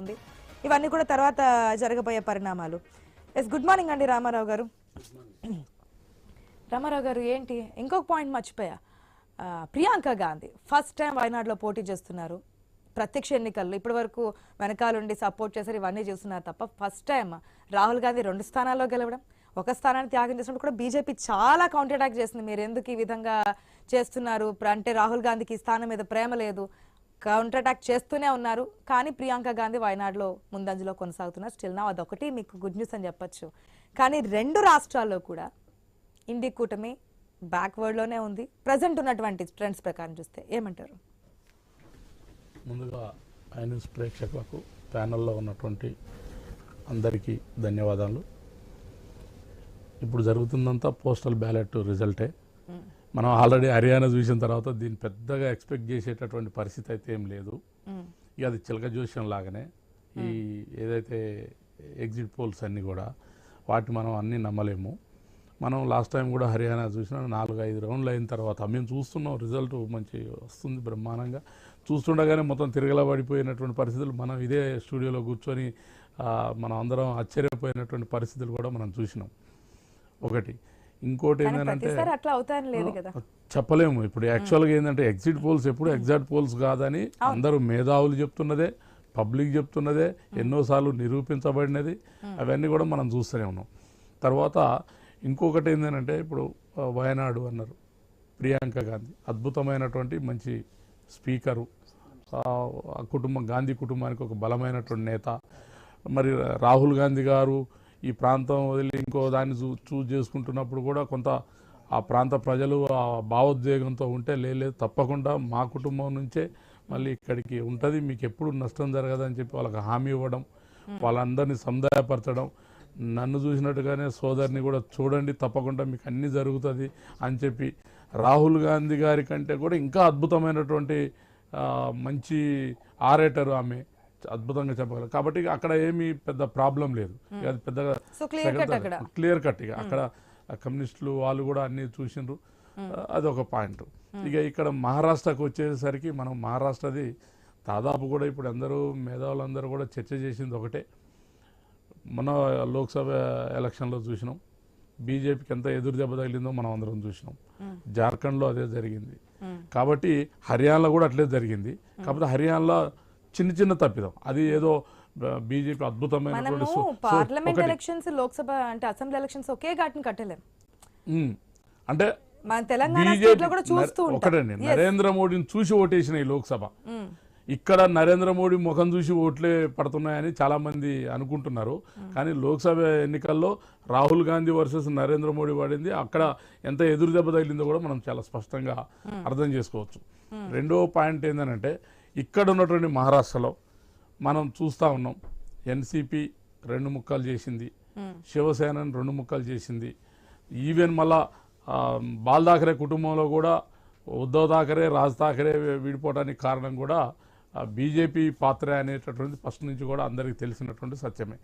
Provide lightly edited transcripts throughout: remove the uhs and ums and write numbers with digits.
ఉంది. ఇవన్నీ కూడా తర్వాత జరగబోయే పరిణామాలు. ఎస్, గుడ్ మార్నింగ్ అండి రామారావు గారు. రామారావు గారు, ఏంటి ఇంకొక పాయింట్ మర్చిపోయా. ప్రియాంక గాంధీ ఫస్ట్ టైం వయనాడులో పోటీ చేస్తున్నారు. ప్రత్యక్ష ఎన్నికల్లో ఇప్పటి వరకు వెనకాలండి సపోర్ట్ చేశారు, ఇవన్నీ చేస్తున్నారు తప్ప ఫస్ట్ టైం రాహుల్ గాంధీ 2 స్థానాల్లో గెలవడం, ఒక స్థానాన్ని త్యాగం చేసినప్పుడు కూడా బీజేపీ చాలా కౌంటర్ అటాక్ చేసింది. మీరు ఎందుకు ఈ విధంగా చేస్తున్నారు, అంటే రాహుల్ గాంధీకి ఈ స్థానం మీద ప్రేమ లేదు, కౌంటర్ అటాక్ చేస్తూనే ఉన్నారు. కానీ ప్రియాంక గాంధీ వయనాడులో ముందంజలో కొనసాగుతున్నారు. స్టిల్ నా అదొకటి మీకు గుడ్ న్యూస్ అని చెప్పొచ్చు. కానీ 2 రాష్ట్రాల్లో కూడా ఇండి కూటమి బ్యాక్వర్డ్లోనే ఉంది ప్రజెంట్ ఉన్నటువంటి ట్రెండ్స్ ప్రకారం చూస్తే. ఏమంటారు? ముందుగా ఐ న్యూస్ ప్రేక్షకులకు, ప్యానల్లో ఉన్నటువంటి అందరికీ ధన్యవాదాలు. ఇప్పుడు జరుగుతుందంతా పోస్టల్ బ్యాలెట్ రిజల్టే. మనం ఆల్రెడీ హర్యానా చూసిన తర్వాత దీన్ని పెద్దగా ఎక్స్పెక్ట్ చేసేటటువంటి పరిస్థితి అయితే ఏం లేదు. ఇక అది చిలక జోష్యం లాగానే ఈ ఏదైతే ఎగ్జిట్ పోల్స్ అన్నీ కూడా వాటి మనం అన్నీ నమ్మలేము. మనం లాస్ట్ టైం కూడా హర్యానా చూసినా 4-5 రౌండ్లు అయిన తర్వాత మేము చూస్తున్నాం రిజల్ట్ మంచి వస్తుంది బ్రహ్మాండంగా. చూస్తుండగానే మొత్తం తిరగలబడిపోయినటువంటి పరిస్థితులు మనం ఇదే స్టూడియోలో కూర్చొని మనం అందరం ఆశ్చర్యపోయినటువంటి పరిస్థితులు కూడా మనం చూసినాం. ఒకటి. ఇంకోటి ఏంటంటే చెప్పలేము. ఇప్పుడు యాక్చువల్గా ఏంటంటే ఎగ్జిట్ పోల్స్ ఎప్పుడు ఎగ్జాక్ట్ పోల్స్ కాదని అందరూ మేధావులు చెప్తున్నదే, పబ్లిక్ చెప్తున్నదే, ఎన్నోసార్లు నిరూపించబడినది. అవన్నీ కూడా మనం చూస్తూనే ఉన్నాం. తర్వాత ఇంకొకటి ఏంటంటే ఇప్పుడు వయనాడు అన్నారు, ప్రియాంక గాంధీ అద్భుతమైనటువంటి మంచి స్పీకరు, కుటుంబం గాంధీ కుటుంబానికి ఒక బలమైనటువంటి నేత. మరి రాహుల్ గాంధీ గారు ఈ ప్రాంతం వదిలి ఇంకో దాన్ని చూజ్ చేసుకుంటున్నప్పుడు కూడా కొంత ఆ ప్రాంత ప్రజలు ఆ భావోద్వేగంతో ఉంటే లేదు తప్పకుండా మా కుటుంబం నుంచే మళ్ళీ ఇక్కడికి ఉంటుంది, మీకు ఎప్పుడు నష్టం జరగదని చెప్పి వాళ్ళకి హామీ ఇవ్వడం, వాళ్ళందరినీ సముదాయపరచడం, నన్ను చూసినట్టుగానే సోదరిని కూడా చూడండి తప్పకుండా మీకు అన్నీ జరుగుతుంది అని చెప్పి రాహుల్ గాంధీ గారి కంటే కూడా ఇంకా అద్భుతమైనటువంటి మంచి ఆరేటర్ ఆమె, అద్భుతంగా చెప్పగలరు. కాబట్టి అక్కడ ఏమీ పెద్ద ప్రాబ్లం లేదు. అది పెద్దగా క్లియర్ కట్. ఇక అక్కడ కమ్యూనిస్టులు వాళ్ళు కూడా అన్ని చూసిండ్రు. అదొక పాయింట్. ఇక ఇక్కడ మహారాష్ట్రకు వచ్చేసరికి మనం మహారాష్ట్రది దాదాపు కూడా ఇప్పుడు అందరూ మేధావులందరూ కూడా చర్చ చేసింది ఒకటే. మన లోక్సభ ఎలక్షన్లో చూసినాం బీజేపీకి ఎంత ఎదురు దెబ్బ తగిలిందో మనం అందరం చూసినాం. జార్ఖండ్లో అదే జరిగింది. కాబట్టి హర్యానాలో కూడా అట్లే జరిగింది. కాకపోతే హర్యానాలో చిన్న చిన్న తప్పిదం, అది ఏదో బీజేపీ అద్భుతమైనటువంటి పార్లమెంట్ ఎలక్షన్స్, లోక్సభ అంటే అసెంబ్లీ ఎలక్షన్స్ ఒకే ఘాటుని కట్టలేం. అంటే బీజేపీ ఒకటండి, నరేంద్ర మోడీని చూసి ఓటేసిన ఈ లోక్సభ, ఇక్కడ నరేంద్ర మోడీ ముఖం చూసి ఓట్లే పడుతున్నాయని చాలా మంది అనుకుంటున్నారు. కానీ లోక్సభ ఎన్నికల్లో రాహుల్ గాంధీ వర్సెస్ నరేంద్ర మోడీ పడింది. అక్కడ ఎంత ఎదురు దెబ్బ తగిలిందో కూడా మనం చాలా స్పష్టంగా అర్థం చేసుకోవచ్చు. రెండో పాయింట్ ఏంటంటే ఇక్కడ ఉన్నటువంటి మహారాష్ట్రలో మనం చూస్తూ ఉన్నాం, ఎన్సీపీ 2 ముక్కలు చేసింది, శివసేనని 2 ముక్కలు చేసింది. ఈవెన్ మళ్ళా బాల్ ఠాకరే కుటుంబంలో కూడా ఉద్ధవ్ ఠాకరే, రాజ్ ఠాకరే విడిపోవడానికి కారణం కూడా బీజేపీ పాత్ర అనేటటువంటి ఫస్ట్ నుంచి కూడా అందరికీ తెలిసినటువంటి సత్యమే.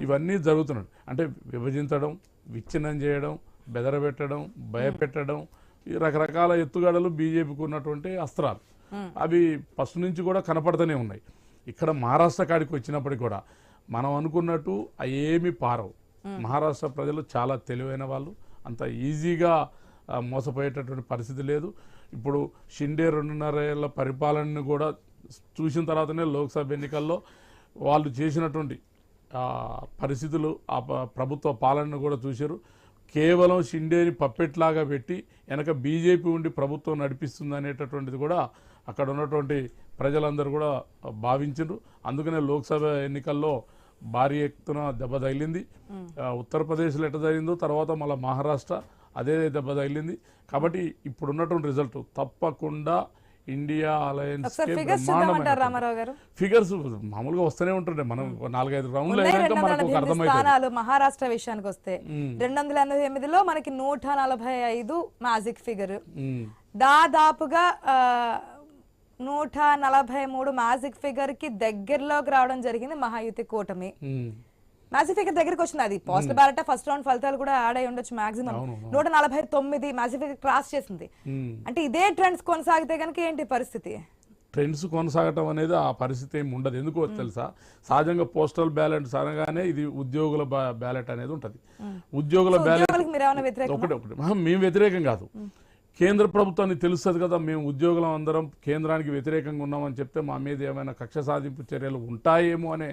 ఇవన్నీ జరుగుతున్నాయి. అంటే విభజించడం, విచ్ఛిన్నం చేయడం, బెదరబెట్టడం, భయపెట్టడం, ఈ రకరకాల ఎత్తుగడలు బీజేపీకి ఉన్నటువంటి అస్త్రాలు అవి ఫస్ట్ నుంచి కూడా కనపడుతూనే ఉన్నాయి. ఇక్కడ మహారాష్ట్ర కాడికి వచ్చినప్పటికి కూడా మనం అనుకున్నట్టు ఏమీ పారవు. మహారాష్ట్ర ప్రజలు చాలా తెలివైన వాళ్ళు, అంత ఈజీగా మోసపోయేటటువంటి పరిస్థితి లేదు. ఇప్పుడు షిండే 2.5 ఏళ్ల పరిపాలనను కూడా చూసిన తర్వాతనే లోక్సభ ఎన్నికల్లో వాళ్ళు చేసినటువంటి పరిస్థితులు, ఆ ప్రభుత్వ పాలనను కూడా చూశారు. కేవలం షిండేని పప్పెట్లాగా పెట్టి వెనక బీజేపీ ఉండి ప్రభుత్వం నడిపిస్తుంది అనేటటువంటిది కూడా అక్కడ ఉన్నటువంటి ప్రజలందరూ కూడా భావించారు. అందుకనే లోక్సభ ఎన్నికల్లో భారీ ఎత్తున దెబ్బ తగిలింది. ఉత్తరప్రదేశ్లో ఎట్లా జరిగిందో తర్వాత మళ్ళీ మహారాష్ట్ర అదే దెబ్బ తగిలింది. కాబట్టి ఇప్పుడున్నటువంటి రిజల్ట్ తప్పకుండా ఇండియా అలయన్స్ ఫిగర్స్ మామూలుగా వస్తూనే ఉంటుండే. మనం 4-5 రౌండ్లు అయినాక మనకు అర్థమైంది. మహారాష్ట్ర విషయానికి వస్తే 288లో మనకి 145 మ్యాజిక్ ఫిగర్, దాదాపుగా 143 మ్యాజిక్ ఫిగర్ కి దగ్గరలోకి రావడం జరిగింది మహాయుతి కూటమి. మ్యాజిక్ ఫిగర్ దగ్గరికి వచ్చింది. అది పోస్టల్ బ్యాలెట్ ఫస్ట్ రౌండ్ ఫలితాలు కూడా యాడ్ అయి ఉండొచ్చు. మాక్సిమం 149 మ్యాజిక్ ఫిగర్ క్రాస్ చేసింది. అంటే ఇదే ట్రెండ్స్ కొనసాగితే కనుక ఏంటి పరిస్థితి? ట్రెండ్స్ కొనసాగటం అనేది ఆ పరిస్థితి ఏమి ఉండదు. ఎందుకో తెలుసా, సహజంగా పోస్టల్ బ్యాలెట్ అనగానే ఇది ఉద్యోగుల బ్యాలెట్ అనేది ఉంటుంది. ఉద్యోగుల బ్యాలెట్ ఒకటి మేము వ్యతిరేకం కాదు, కేంద్ర ప్రభుత్వానికి తెలుస్తుంది కదా, మేము ఉద్యోగులం అందరం కేంద్రానికి వ్యతిరేకంగా ఉన్నామని చెప్తే మా మీద ఏమైనా కక్ష సాధింపు చర్యలు ఉంటాయేమో అనే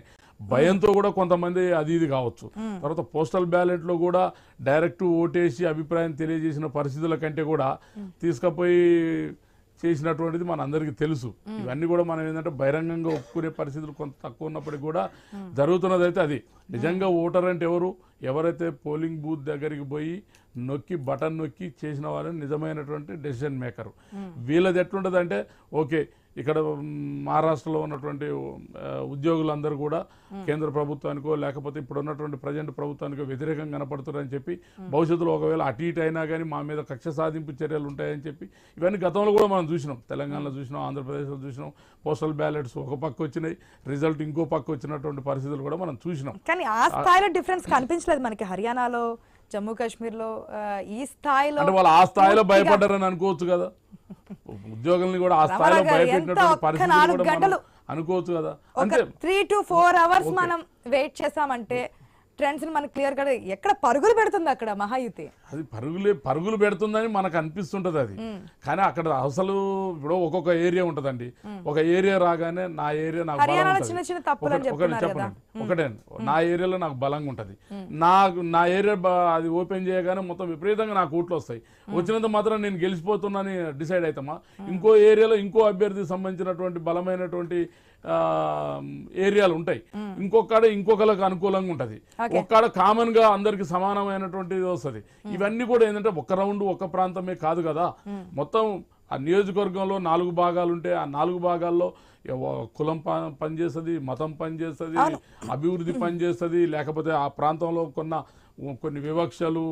భయంతో కూడా కొంతమంది అది ఇది కావచ్చు. తర్వాత పోస్టల్ బ్యాలెట్లో కూడా డైరెక్ట్ ఓటేసి అభిప్రాయం తెలియజేసిన పరిస్థితుల కంటే కూడా తీసుకుపోయి చేసినటువంటిది మన అందరికీ తెలుసు. ఇవన్నీ కూడా మనం ఏంటంటే బహిరంగంగా ఒప్పుకునే పరిస్థితులు కొంత తక్కువ ఉన్నప్పటికీ కూడా జరుగుతున్నది అయితే అది. నిజంగా ఓటర్ అంటే ఎవరైతే పోలింగ్ బూత్ దగ్గరికి పోయి నొక్కి బటన్ నొక్కి చేసిన వారని నిజమైనటువంటి డెసిషన్ మేకర్. వీళ్ళది ఎట్లుంటుంది అంటే, ఓకే ఇక్కడ మహారాష్ట్రలో ఉన్నటువంటి ఉద్యోగులందరూ కూడా కేంద్ర ప్రభుత్వానికో లేకపోతే ఇప్పుడు ఉన్నటువంటి ప్రజెంట్ ప్రభుత్వానికో వ్యతిరేకంగా కనపడుతున్నారని చెప్పి భవిష్యత్తులో ఒకవేళ అటు ఇటు అయినా కానీ మా మీద కక్ష సాధింపు చర్యలు ఉంటాయని చెప్పి ఇవన్నీ గతంలో కూడా మనం చూసినాం. తెలంగాణలో చూసినాం, ఆంధ్రప్రదేశ్లో చూసినాం. పోస్టల్ బ్యాలెట్స్ ఒక పక్క వచ్చినాయి, రిజల్ట్ ఇంకో పక్క వచ్చినటువంటి పరిస్థితులు కూడా మనం చూసినాం. కానీ ఆ స్థాయిలో డిఫరెన్స్ కనిపించలేదు మనకి. హర్యానాలో, జమ్మూ కాశ్మీర్లో ఈ స్థాయిలో అంటే వాళ్ళు ఆ స్థాయిలో భయపడ్డారని అనుకోవచ్చు కదా, ఉద్యోగుల్ని కూడా ఆ స్థాయిలో భయపెట్టినటువంటి పరిస్థితులు కూడా మనం అనుకోవచ్చు కదా. అంటే 3 to 4 hours మనం వెయిట్ చేసామంటే ట్రెండ్స్ మనకి క్లియర్ గా ఎక్కడ పరుగులు పెడుతుంది అక్కడ మహాయుతి. అది పరుగులు పెడుతుందని మనకు అనిపిస్తుంటది అది. కానీ అక్కడ అసలు ఇప్పుడు ఒక్కొక్క ఏరియా ఉంటదండి. ఒక ఏరియా రాగానే నా ఏరియా నాకు ఒకటే నా ఏరియాలో నాకు బలంగా ఉంటది. నా ఏరియా అది ఓపెన్ చేయగానే మొత్తం విపరీతంగా నాకు ఓట్లు వస్తాయి. వచ్చినంత మాత్రం నేను గెలిచిపోతున్నానని డిసైడ్ అవుతామా? ఇంకో ఏరియాలో ఇంకో అభ్యర్థికి సంబంధించినటువంటి బలమైనటువంటి ఏరియాలు ఉంటాయి. ఇంకొకరికి అనుకూలంగా ఉంటది. ఒక్కడ కామన్ గా అందరికి సమానమైనటువంటి వస్తుంది. ఇవన్నీ కూడా ఏంటంటే ఒక రౌండ్ ఒక ప్రాంతమే కాదు కదా, మొత్తం ఆ నియోజకవర్గంలో 4 భాగాలు ఉంటే ఆ 4 భాగాల్లో కులం పనిచేస్తుంది, మతం పనిచేస్తుంది, అభివృద్ధి పనిచేస్తుంది, లేకపోతే ఆ ప్రాంతంలో కొన్ని వివక్షలు,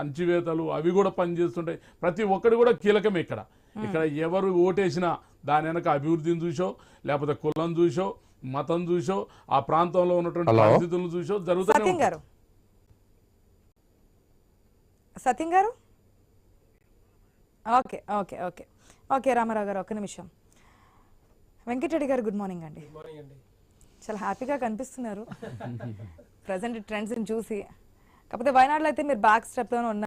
అణచివేతలు అవి కూడా పనిచేస్తుంటాయి. ప్రతి ఒక్కటి కూడా కీలకమే. ఇక్కడ ఎవరు ఓటేసినా దాని వెనక అభివృద్ధిని చూసో లేకపోతే కులం చూసో మతం చూసో ఆ ప్రాంతంలో ఉన్నటువంటి పరిస్థితులను చూసో జరుగుతుంది. సత్యం గారు okay okay okay okay Ramarao గారు ఒక్క నిమిషం. వెంకటరెడ్డి గారు గుడ్ మార్నింగ్ అండి. చాలా హ్యాపీగా కనిపిస్తున్నారు ప్రజెంట్ ట్రెండ్స్ని చూసి. కాకపోతే వయనాడులో అయితే మీరు బ్యాక్ స్టెప్తో ఉన్నారు.